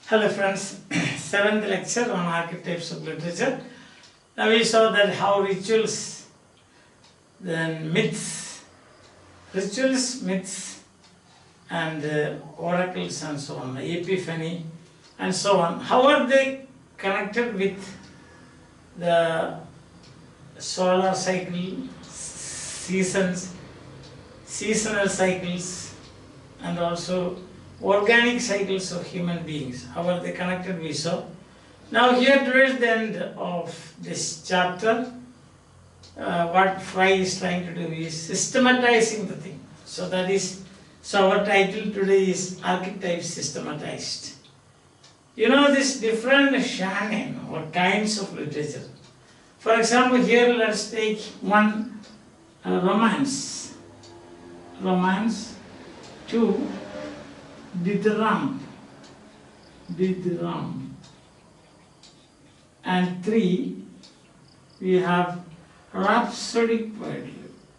Hello friends, 7th lecture on archetypes of literature. Now we saw that how rituals, then myths, and oracles and so on, epiphany and so on. How are they connected with the solar cycle, seasonal cycles, and also organic cycles of human beings? How are they connected, we saw. Now here towards the end of this chapter, what Frye is trying to do is systematizing the thing. So our title today is Archetypes Systematized. You know, this different genre or kinds of literature. For example, here let's take one romance. Romance, 2, dithyramb, and 3, we have rhapsodic poetry,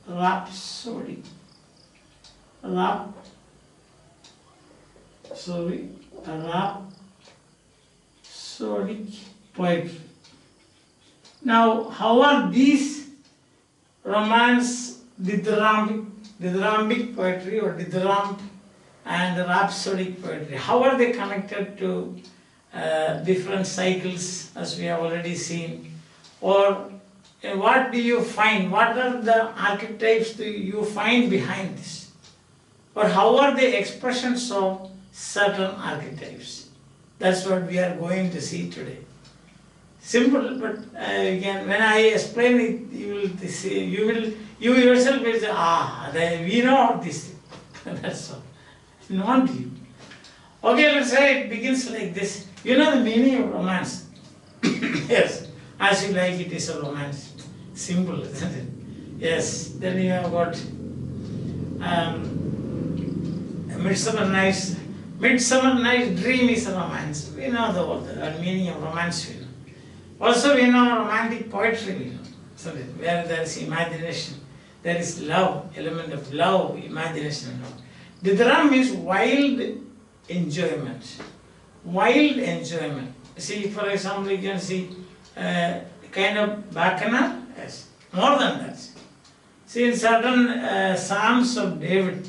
rhapsodic poetry. Now, how are these romance, dithyrhambic poetry or dithyramb and rhapsodic poetry, how are they connected to different cycles, as we have already seen? Or what do you find? What are the archetypes do you find behind this? Or how are the expressions of certain archetypes? That's what we are going to see today. Simple, but again, when I explain it, you yourself will say, we know this thing. That's all. Not you. Okay, let's say it begins like this. You know the meaning of romance? Yes, as you like, it is a romance. Simple, isn't it? Yes, then you have got Midsummer Night's Dream is a romance. We know the meaning of romance. We know. Also, we know romantic poetry. We know, isn't it? Where there is imagination, there is love, element of love, imagination, and love. Dithyramb means wild enjoyment. Wild enjoyment. See, for example, you can see kind of bacchanal. Yes, more than that. See, in certain Psalms of David,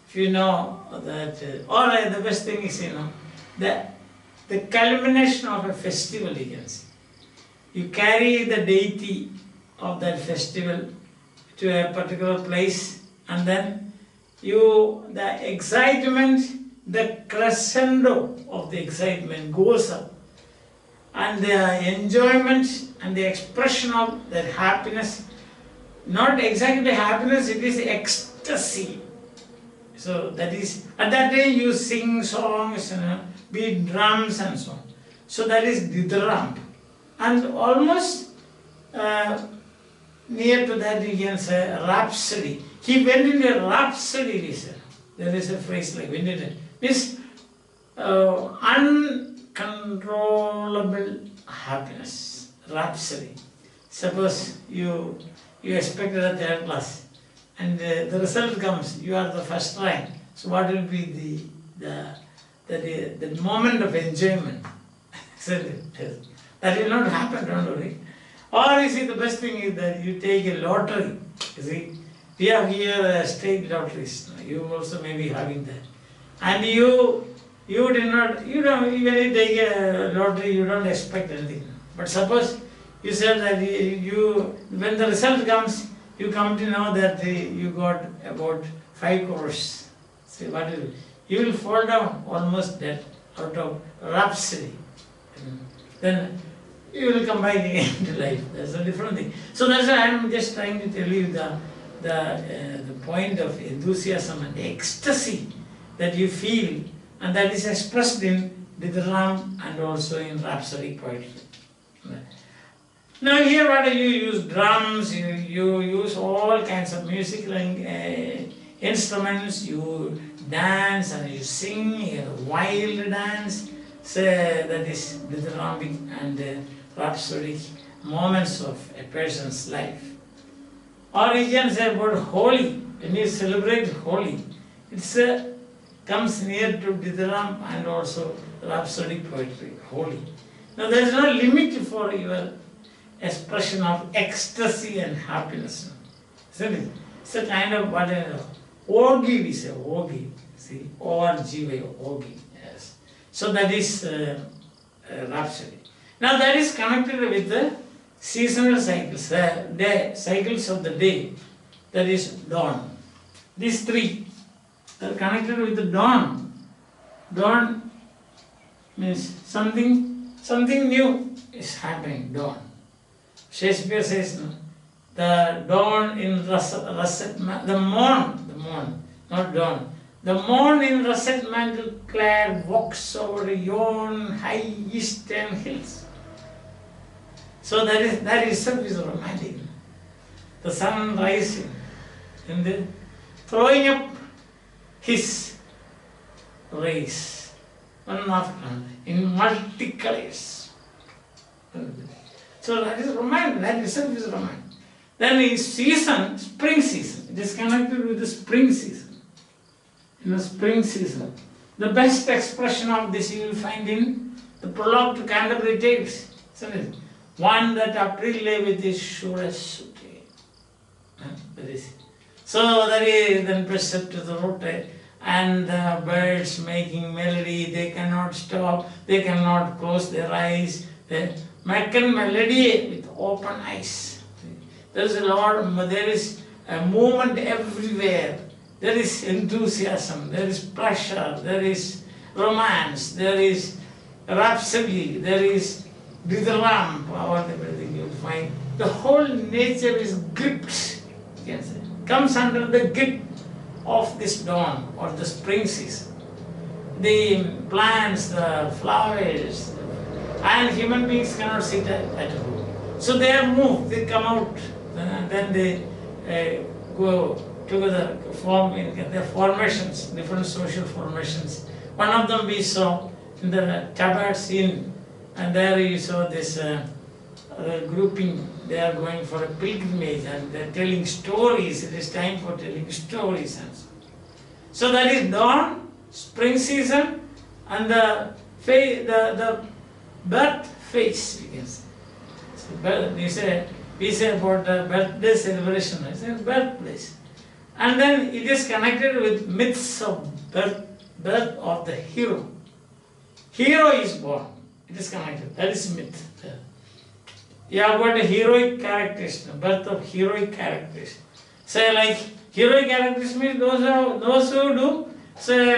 if you know that, or the best thing is, you know, the culmination of a festival, you can see. You carry the deity of that festival to a particular place, and then the excitement, the crescendo of the excitement goes up, and the enjoyment and the expression of that happiness, not exactly happiness, it is ecstasy. So that is, at that day you sing songs, beat drums and so on. So that is dithyramb. And almost near to that you can say rhapsody. He went into a rhapsody, he said. There is a phrase like went into it. Means uncontrollable happiness. Rhapsody. Suppose you expected a third class, and the result comes, you are the first rank. So what will be the moment of enjoyment? That will not happen, don't worry. Or you see, the best thing is that you take a lottery. You see, we have here state lotteries. You also may be having that. And you don't, even if you take a lottery, you don't expect anything. But suppose you said that when the result comes, you come to know that you got about 5 crores. See, what will you will fall down almost dead out of rhapsody. Then you will come back again to life. That's a different thing. So that's why I am just trying to tell you the point of enthusiasm and ecstasy that you feel, and that is expressed in dithyramb and also in rhapsodic poetry. Now here what do you use? Drums, you use all kinds of musical instruments, you dance and you sing, you have wild dance. So that is dithyrambic and rhapsodic moments of a person's life. Or you can say about Holi. When you celebrate Holi, it's a comes near to Ditharam and also rhapsodic poetry, holy. Now there is no limit for your expression of ecstasy and happiness. Isn't it? It's a kind of what orgy we say, orgy. See, O-R-G-Y, orgy. Yes. So that is rhapsody. Now that is connected with the seasonal cycles, the day, cycles of the day. That is dawn. These three are connected with the dawn. Dawn means something new is happening. Dawn. Shakespeare says, no, the dawn in the morn, not dawn. The morn in russet mantle clad walks over yon high eastern hills. So that itself is romantic. The sun rising and then throwing up his rays, one after another, in multicolors. So that is romantic, that itself is romantic. Then in season, spring season, it is connected with the spring season. In the spring season, the best expression of this you will find in the prologue to Canterbury Tales, isn't it? One that April lay with his shoulders. So that is then precept to the rote, and the birds making melody, they cannot stop, they cannot close their eyes, they make a melody with open eyes. There is a movement everywhere. There is enthusiasm, there is pleasure, there is romance, there is rhapsody, there is dithyramb, everything you find. The whole nature is gripped, you can say, comes under the grip of this dawn or the spring season. The plants, the flowers, and human beings cannot sit at home. So they are moved, they come out, then they go together, form in their formations, different social formations. One of them we saw in the Tabards Inn, and there you saw this grouping. They are going for a pilgrimage and they are telling stories. It is time for telling stories and so. So that is dawn, spring season, and the birth phase, we can say. So we say about the birthday celebration, I say birthplace. And then it is connected with myths of birth of the hero. Hero is born. It is connected. That is myth. You have got a heroic characters, birth of heroic characters. Say like heroic characters means those who do say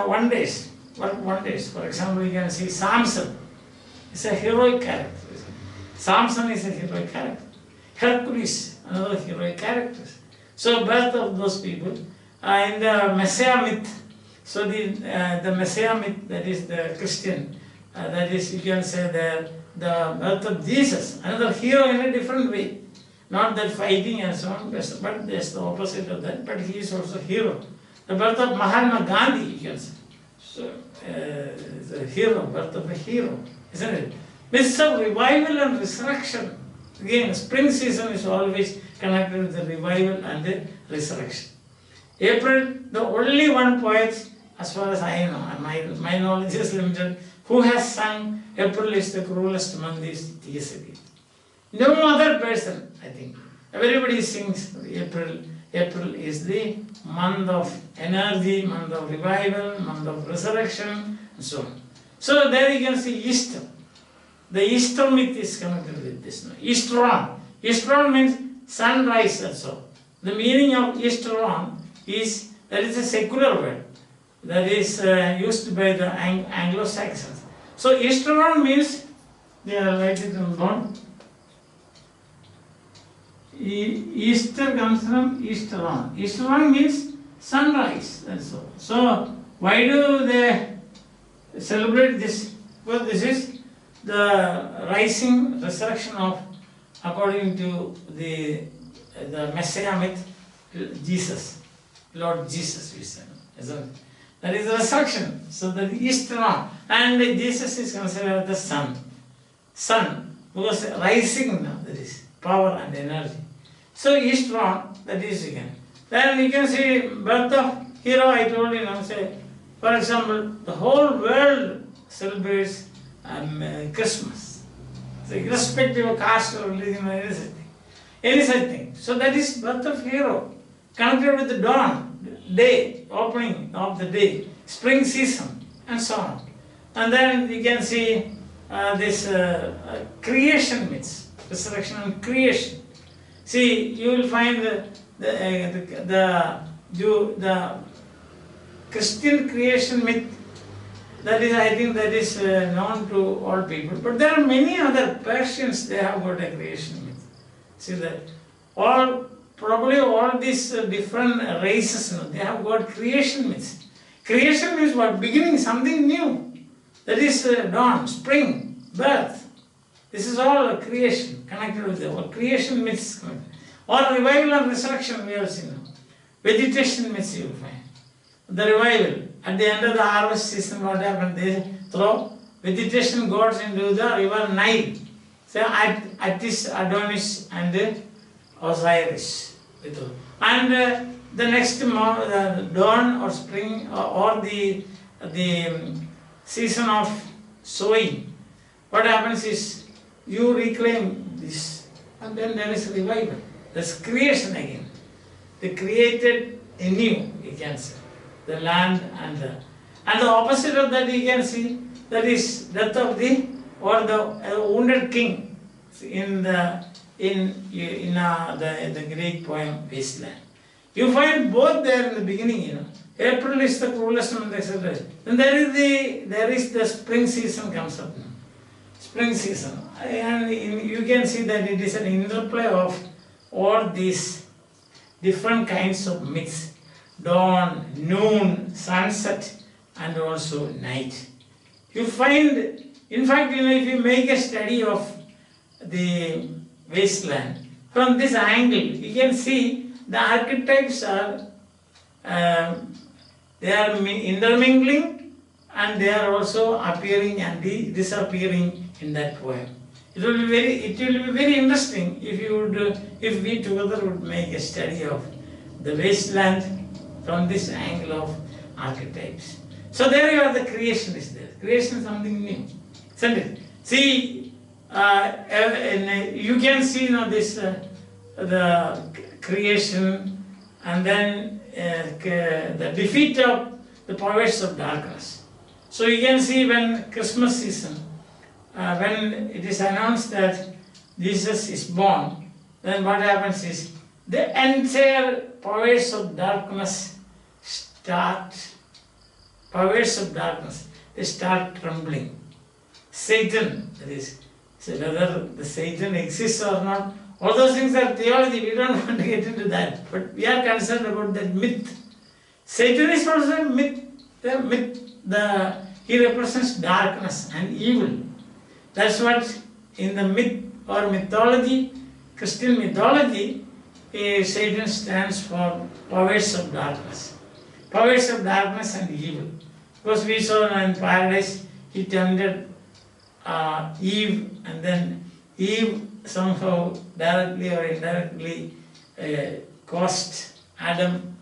one days. For example, you can see Samson. It's a heroic character. Samson is a heroic character. Hercules, another heroic character. So birth of those people in the Messiah myth. So the Messiah myth, that is the Christian, that is you can say the birth of Jesus, another hero in a different way. Not that fighting and so on, but there's the opposite of that. But he is also hero. The birth of Mahatma Gandhi, you can say. So the hero, birth of a hero, isn't it? Myths of revival and resurrection. Again, spring season is always connected with the revival and the resurrection. April, the only one poet, as far as I know, my knowledge is limited, who has sung April is the cruelest month is TSB. No other person, I think. Everybody sings April. April is the month of energy, month of revival, month of resurrection, and so on. So there you can see Easter. The Easter myth is connected with this. Easteron. Easteron means sunrise also. The meaning of Easteron is, that is a secular word that is used by the Anglo-Saxons. So Easteron means, they are write it down. Easter comes from Easteron. Easteron means sunrise and so. So why do they celebrate this? Well, this is the rising, resurrection of, according to the Messiah myth, Jesus, Lord Jesus, we say. That is the resurrection. So that Easter, and Jesus is considered the sun. Sun, because rising now, that is power and energy. So Easter, that is again. Then you can see birth of hero, I told you now, say For example, the whole world celebrates Christmas. So irrespective of caste or religion or any such thing. So that is birth of hero, connected with the dawn, day, opening of the day, spring season, and so on. And then you can see this creation myths, resurrection and creation. See, you will find the Christian creation myth. That is, I think that is known to all people. But there are many other Persians, they have got a creation myth. See that probably all these different races, they have got creation myths. Creation means what? Beginning, something new. That is dawn, spring, birth. This is all creation, connected with the creation myths. Or revival and resurrection, we have seen. Vegetation myths you will find. The revival. At the end of the harvest season, what happened? They throw vegetation gods into the river Nile. So Attis, Adonis, and Osiris. And the next dawn or spring or the season of sowing, what happens is you reclaim this, and then there is revival. There's creation again. They created anew, you can say, the land and the opposite of that you can see, that is death of the wounded king in the Greek poem Wasteland. You find both there in the beginning, April is the coolest month, etc. Then there is the spring season comes up now. Spring season. And you can see that it is an interplay of all these different kinds of myths. Dawn, noon, sunset, and also night. You find, in fact, if you make a study of the wasteland, from this angle, you can see the archetypes are, they are intermingling, and they are also appearing and disappearing in that poem. It will be very interesting if we together would make a study of the wasteland from this angle of archetypes. So there you are, the creation is there. Creation is something new, isn't it? See, you can see this the creation, and then the defeat of the powers of darkness. So you can see when Christmas season, when it is announced that Jesus is born, then what happens is the entire powers of darkness they start trembling. Satan, that is, so whether the Satan exists or not, all those things are theology, we don't want to get into that, but we are concerned about that myth. Satan is also a myth. He represents darkness and evil. That's what in the myth or mythology, Christian mythology, Satan stands for powers of darkness. Powers of darkness and evil. Because we saw in paradise, he tempted Eve, and then Eve somehow directly or indirectly caused Adam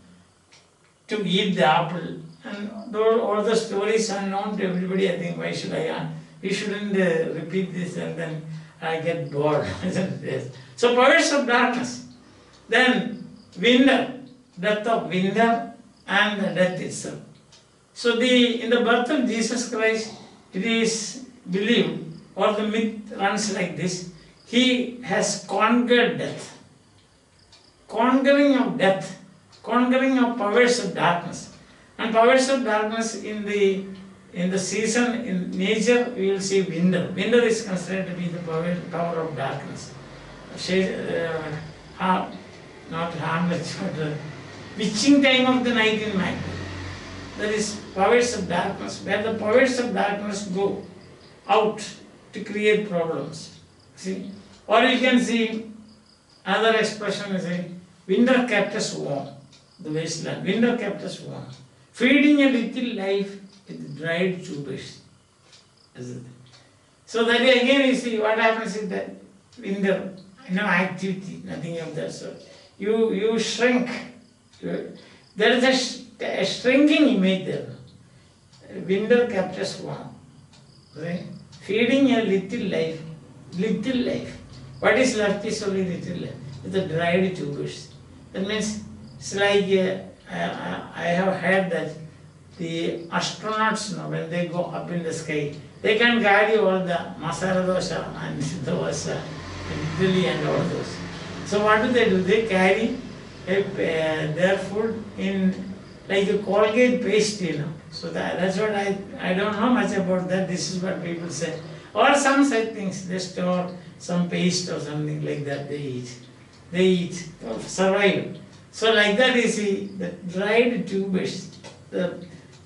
to eat the apple. And all the stories are known to everybody. I think, why should we shouldn't repeat this and then I get bored. So powers of darkness. Then winter, death of winter and the death itself. So in the birth of Jesus Christ, it is believed, or the myth runs like this: he has conquered death. Conquering of death, conquering of powers of darkness. And powers of darkness in the season, in nature, we will see winter. Winter is considered to be the power of darkness. Not harmless, but the witching time of the night in Mathew. That is powers of darkness, where the powers of darkness go out to create problems. See? Or you can see another expression is winter kept us warm, the wasteland. Winter kept us warm. Feeding a little life with dried tubers. So that again you see what happens is that winter, activity, nothing of that sort. You shrink. There is a shrinking image there. winter kept us warm. Right? Feeding a little life. Little life. What is left is only little life. With the dried tubers. That means it's like I have heard that the astronauts, when they go up in the sky, they can carry all the masala dosha and dosa and idli and all those. So what do? They carry their food in like a Colgate paste, So that's what I don't know much about that. This is what people say. Or some such things. They store some paste or something like that. They eat. They eat to survive. So like that you see the dried tubers, the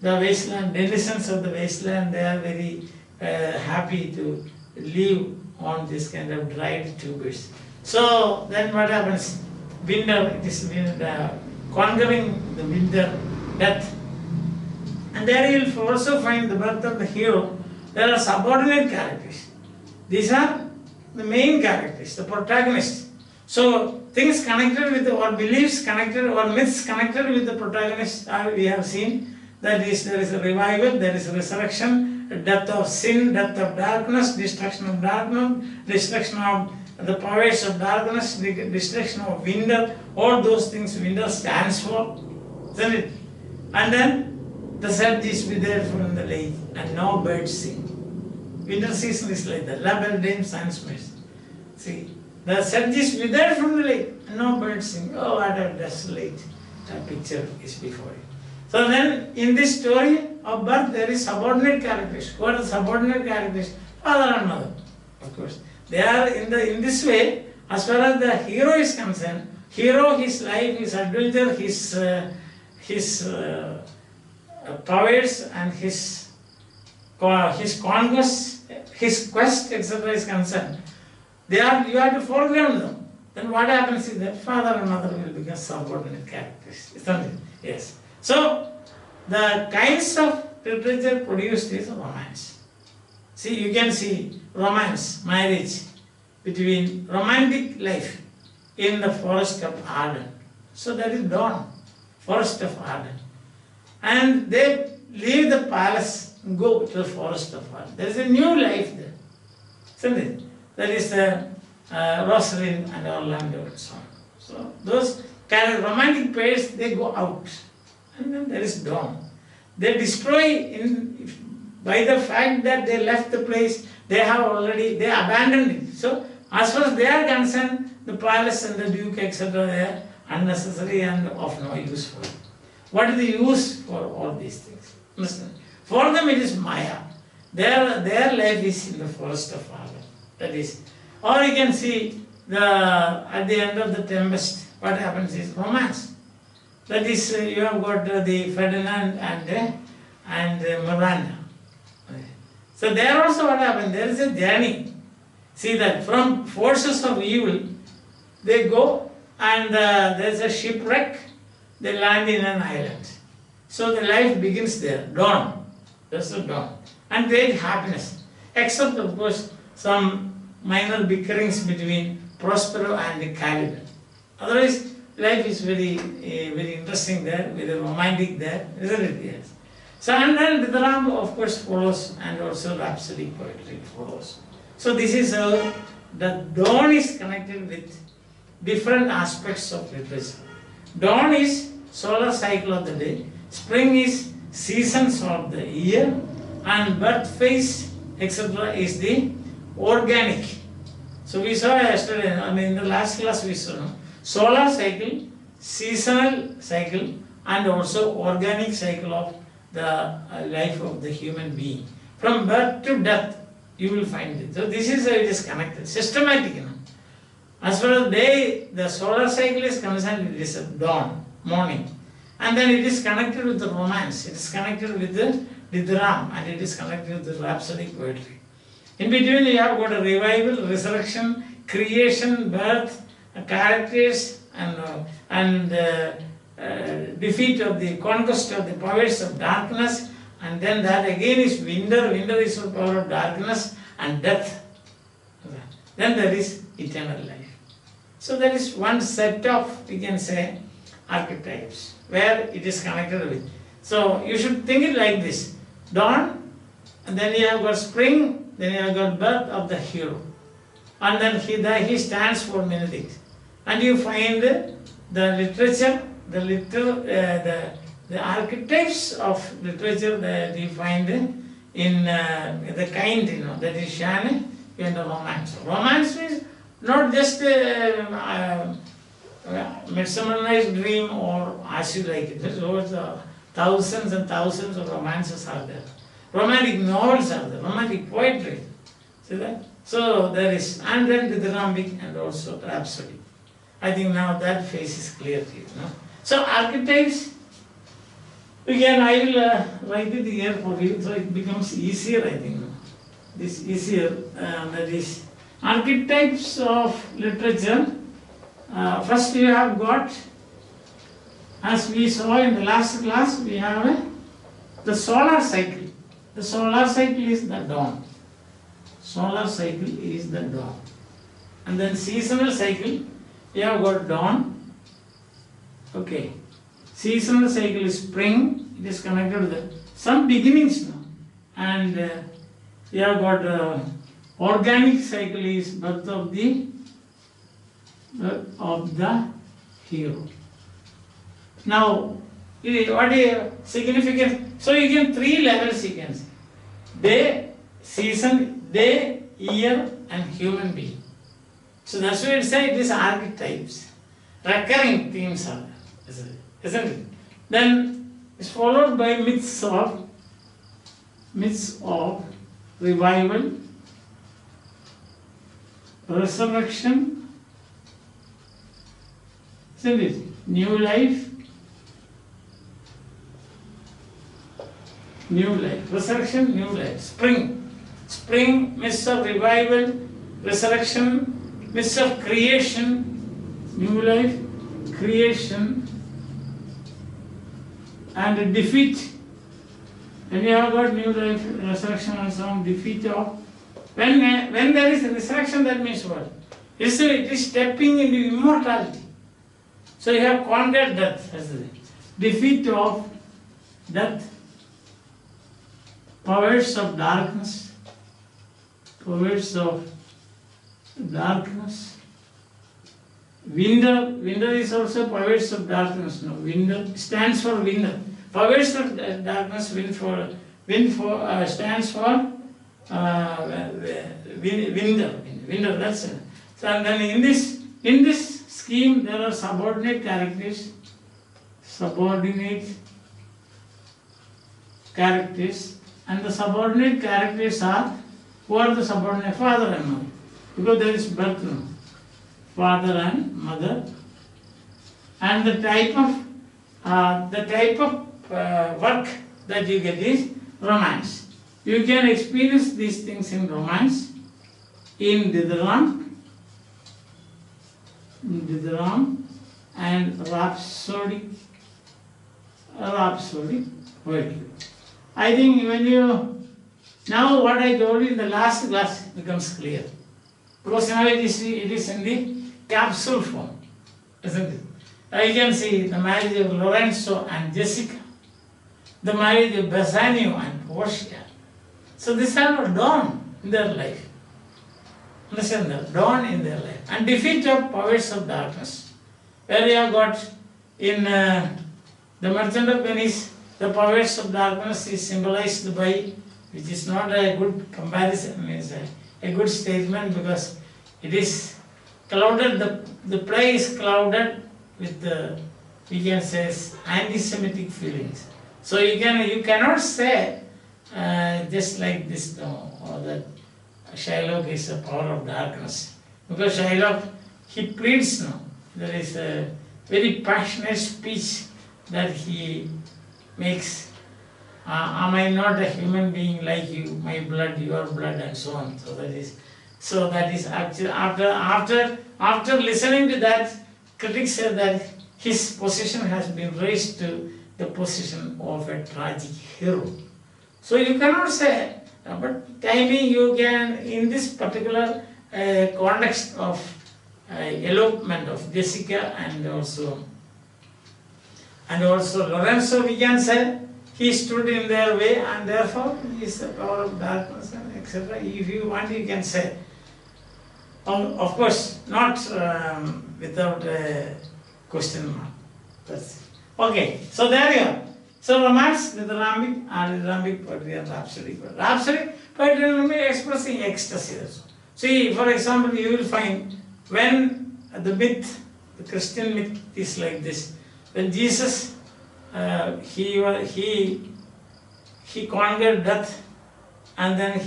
wasteland, denizens of the wasteland, they are very happy to live on this kind of dried tubers. So then what happens? Winter, it is conquering the winter, death. And there you will also find the birth of the hero. There are subordinate characters. These are the main characters, the protagonists. So things connected with or beliefs connected or myths connected with the protagonist we have seen. That is, there is a revival, there is a resurrection, death of sin, death of darkness, destruction of darkness, destruction of the powers of darkness, the destruction of winter, all those things winter stands for, isn't it? And then the surge is withered from the lake and no birds sing. Winter season is like that. La belle dame sans mercy. See, the surge is withered from the lake and no birds sing. Oh, what a desolate picture is before you. So then, in this story of birth, there is subordinate characters. Who are the subordinate characters? Father and mother, of course. They are in this way. As far as the hero is concerned, hero, his life, his adventure, his powers and his conquest, his quest, etc. is concerned. You have to foreground them. Then what happens is that father and mother will become subordinate characters, isn't it? Yes. So, the kinds of literature produced is romance. See, you can see romance, marriage, between romantic life in the forest of Arden. So that is dawn, forest of Arden. And they leave the palace and go to the forest of Arden. There is a new life there, isn't it? That is the Rosalind and Orlando and so on. So those kind of romantic pairs, they go out. And then there is dawn. They destroy by the fact that they left the place, they abandoned it. So as far as they are concerned, the palace and the duke, etc., they are unnecessary and of no use for them. What is the use for all these things? Understand? For them it is Maya. Their life is in the forest of Arden. That is. Or you can see at the end of the Tempest, what happens is romance. That is, you have got the Ferdinand and Miranda. So there also what happened? There is a journey. See that from forces of evil, they go and there is a shipwreck, they land in an island. So the life begins there, dawn. That's the dawn. And great happiness. Except of course some minor bickerings between Prospero and Caliban. Otherwise, life is very interesting there, very romantic there, isn't it? Yes. So and then Ditharam of course follows, and also rhapsodic poetry follows. So this is how the dawn is connected with different aspects of literature. Dawn is solar cycle of the day, spring is seasons of the year, and birth phase, etc. is the organic. So we saw yesterday, in the last class we saw solar cycle, seasonal cycle, and also organic cycle of the life of the human being. From birth to death, you will find it. So this is how it is connected, systematic. As far as the solar cycle is concerned, it is a dawn, morning. And then it is connected with the romance, it is connected with the Ditharam, and it is connected with the rhapsodic poetry. In between you have got a revival, resurrection, creation, birth, characters, and defeat of the conquest of the powers of darkness, and then that again is winter. Winter is the power of darkness and death. Then there is eternal life. So there is one set of, we can say, archetypes where it is connected with. So you should think it like this. dawn, and then you have got spring, then you have got birth of the hero. And then he stands for many things. And you find the literature, the archetypes of literature that you find in the kind, that is shown in the romance. Romance is not just a Midsummer Night's Dream or as you like it. So thousands and thousands of romances are there. Romantic novels are there, romantic poetry. See that? So there is, and then dithyrambic and also rhapsody. I think now that phase is clear to you. So archetypes, again I will write it here for you so it becomes easier, I think. This easier, that is archetypes of literature. First you have got, as we saw in the last class, we have the solar cycle. The solar cycle is the dawn. Solar cycle is the dawn. And then seasonal cycle, you have got dawn. Okay. Seasonal cycle is spring. It is connected with some beginnings now. And you have got organic cycle is birth of the hero. Now, what is significant? So you can 3 levels you can see. Day, season, day, year, and human being. So that's why it says it is archetypes. Recurring themes are there, isn't it? Then it's followed by myths of revival, resurrection, isn't it? New life, resurrection, new life, spring, myths of revival, resurrection, myths of creation, new life, creation, and defeat. When you have got new life, resurrection, and so on, defeat of. When there is a resurrection, that means what? It is stepping into immortality. So you have conquered death, as the defeat of death, powers of darkness, winter is also powers of darkness. No, winter stands for winter. Powers of darkness, stands for winter. That's it. So and then in this scheme there are subordinate characters, and the subordinate characters are, who are the subordinate? Father and mother, because there is birth now. Father and mother, and the type of work that you get is romance. You can experience these things in romance, in dithyramb and rhapsodic poetry. I think when you, now what I told you in the last class becomes clear. Because now it is in the capsule form, isn't it? You can see the marriage of Lorenzo and Jessica, the marriage of Bassanio and Portia. So these are dawn in their life. Understand that? Dawn in their life. And defeat of powers of darkness. Where you have got in the Merchant of Venice, the powers of darkness is symbolized by, which is not a good comparison, means a good statement, because it is clouded, the play is clouded with we can say anti-Semitic feelings. So you cannot say just like this, no, or that Shylock is a power of darkness. Because Shylock, he pleads now. There is a very passionate speech that he makes. Am I not a human being like you, my blood, your blood, and so on. So that is actually after listening to that, critics say that his position has been raised to the position of a tragic hero. So you cannot say, but timing you can, in this particular context of elopement of Jessica and also Lorenzo, we can say he stood in their way, and therefore he is the power of darkness, and etc. If you want, you can say. Of course, not without a question mark. That's it. Okay, so there you are. So romance, dithyrambic, and dithyrambic poetry, and rhapsody. Rhapsody poetry will be expressing ecstasy. See, for example, you will find when the myth, the Christian myth is like this. When Jesus, he conquered death, and then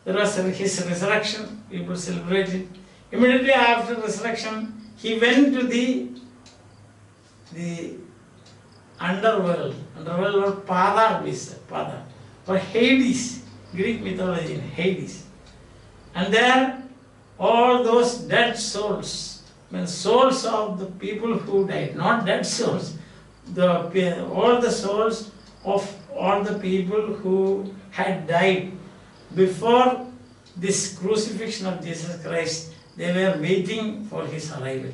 there was his resurrection, people celebrated. Immediately after resurrection, he went to the underworld or Pada, or Hades, Greek mythology in Hades. And there, all those dead souls, souls of the people who died, not dead souls, all the souls of all the people who had died before this crucifixion of Jesus Christ, they were waiting for his arrival.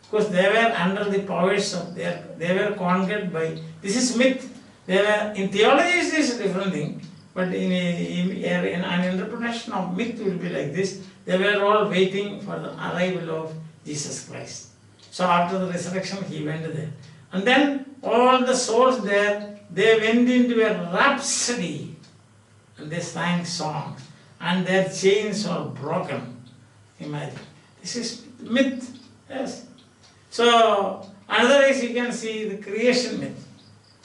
Because they were under the powers of they were conquered by, this is myth. They were, in theology it is a different thing, but in an interpretation of myth will be like this. They were all waiting for the arrival of Jesus Christ. So after the resurrection, he went there. And then all the souls there, they went into a rhapsody. And they sang songs. And their chains are broken. Imagine. This is myth. Yes. So, another is you can see the creation myth.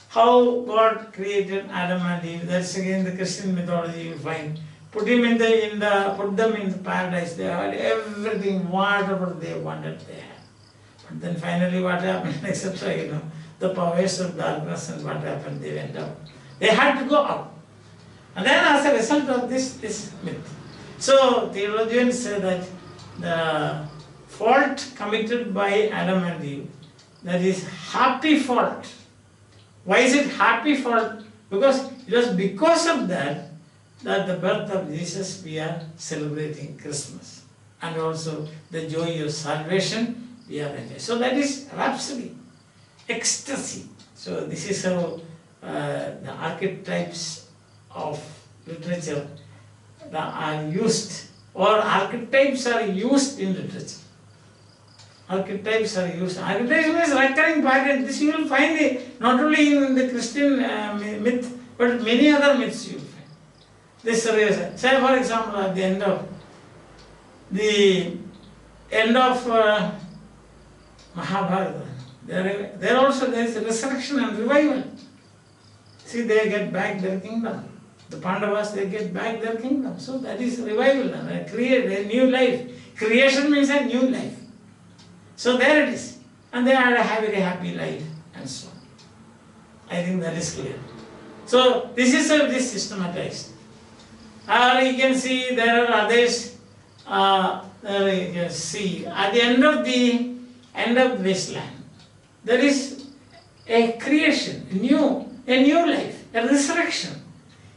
How God created Adam and Eve. That's again the Christian mythology you find. Put them in the paradise. They had everything, whatever they wanted, they had. But then finally what happened, etc. The powers of darkness, and what happened, they went out. They had to go out. And then as a result of this myth. So theologians say that the fault committed by Adam and Eve, that is happy fault. Why is it happy fault? Because it was because of that the birth of Jesus we are celebrating Christmas. And also the joy of salvation we are enjoying. So that is rhapsody, ecstasy. So this is how the archetypes of literature are used, or archetypes are used in literature. Archetypes are used. Archetypes means recurring pattern. This you will find it not only in the Christian myth, but many other myths you will find. This say for example at the end of Mahabharata, there also there is a resurrection and revival. See, they get back their kingdom. The Pandavas, they get back their kingdom. So that is revival, and create a new life. Creation means a new life. So there it is. And they had a very happy life and so on. I think that is clear. So this is this systematized. You can see there are others. There you can see at the end of the wasteland, there is a creation, a new life, a resurrection,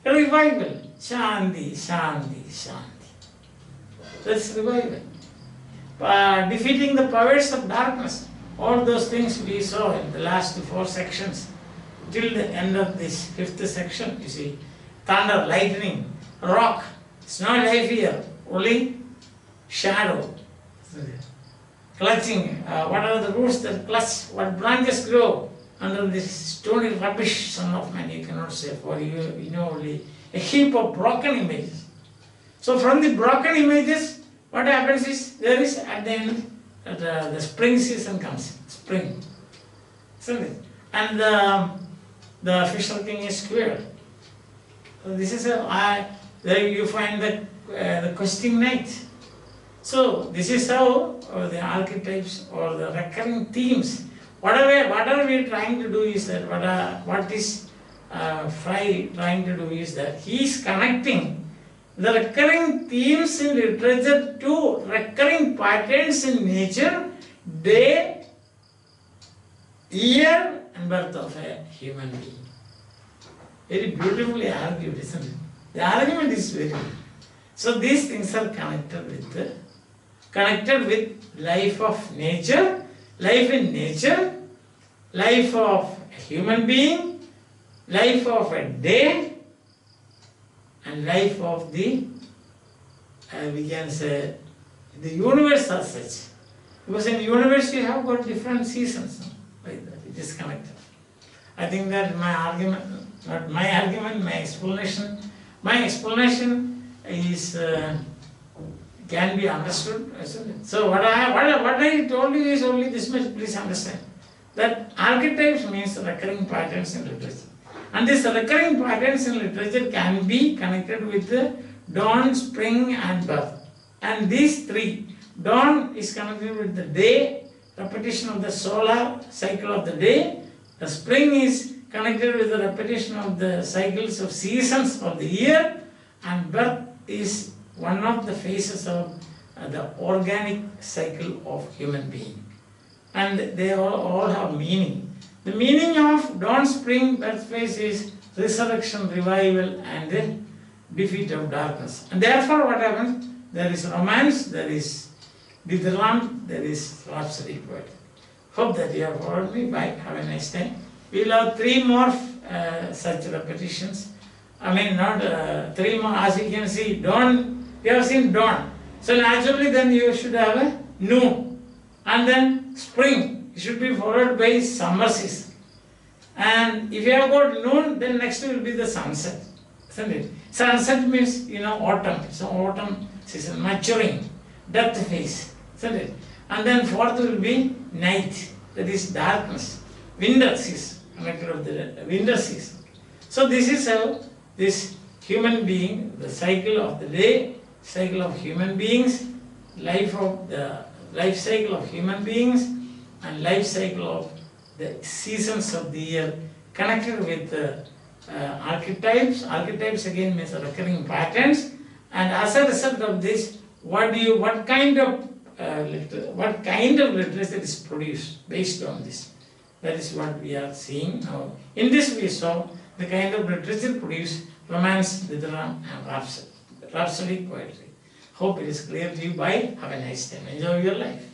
a revival. Shanti, Shanti, Shanti. That's revival. Defeating the powers of darkness. All those things we saw in the last 4 sections till the end of this 5th section. You see, thunder, lightning, rock. It's not life here, only shadow. Clutching, what are the roots that clutch, what branches grow under this stony rubbish, son of man, you cannot say, for you know only a heap of broken images. So from the broken images, what happens is, there is at the end, the spring season comes, spring, isn't it? And the fisher king is cured. So this is there you find the questing night. So this is how the archetypes or the recurring themes, whatever we are trying to do is that, what is Frye trying to do is that he is connecting the recurring themes in literature to recurring patterns in nature, day, year and birth of a human being. Very beautifully argued, isn't it? The argument is very good. So these things are connected with life of nature, life in nature, life of a human being, life of a day and life of the, we can say, the universe as such. Because in the universe you have got different seasons, no? Like that, it is connected. I think that my argument, not my argument, my explanation is can be understood. So what I told you is only this much, please understand. That archetypes means recurring patterns in literature. And these recurring patterns in literature can be connected with the dawn, spring and birth. And these three, dawn is connected with the day, repetition of the solar cycle of the day. The spring is connected with the repetition of the cycles of seasons of the year. And birth is one of the phases of the organic cycle of human being. And they all have meaning. The meaning of dawn, spring, birth phase is resurrection, revival and the defeat of darkness. And therefore what happens? There is romance, there is dithyramb, there is rhapsody poetry. Hope that you have followed me. Bye. Have a nice time. We will have 3 more such repetitions. I mean not 3 more, as you can see, dawn, you have seen dawn. So naturally then you should have a noon. And then spring, it should be followed by summer season. And if you have got noon, then next will be the sunset. Isn't it? Sunset means, autumn. So autumn season, maturing, death phase. Isn't it? And then fourth will be night, that is darkness, winter season, connected of the winter season. So this is how this human being, the cycle of the day, cycle of human beings, life cycle of human beings, and life cycle of the seasons of the year connected with archetypes. Archetypes again means recurring patterns, and as a result of this, what kind of literature is produced based on this. That is what we are seeing now. In this we saw the kind of literature produced romance, dithyramb and rhapsodic poetry. Hope it is clear to you. Bye. Have a nice time. Enjoy your life.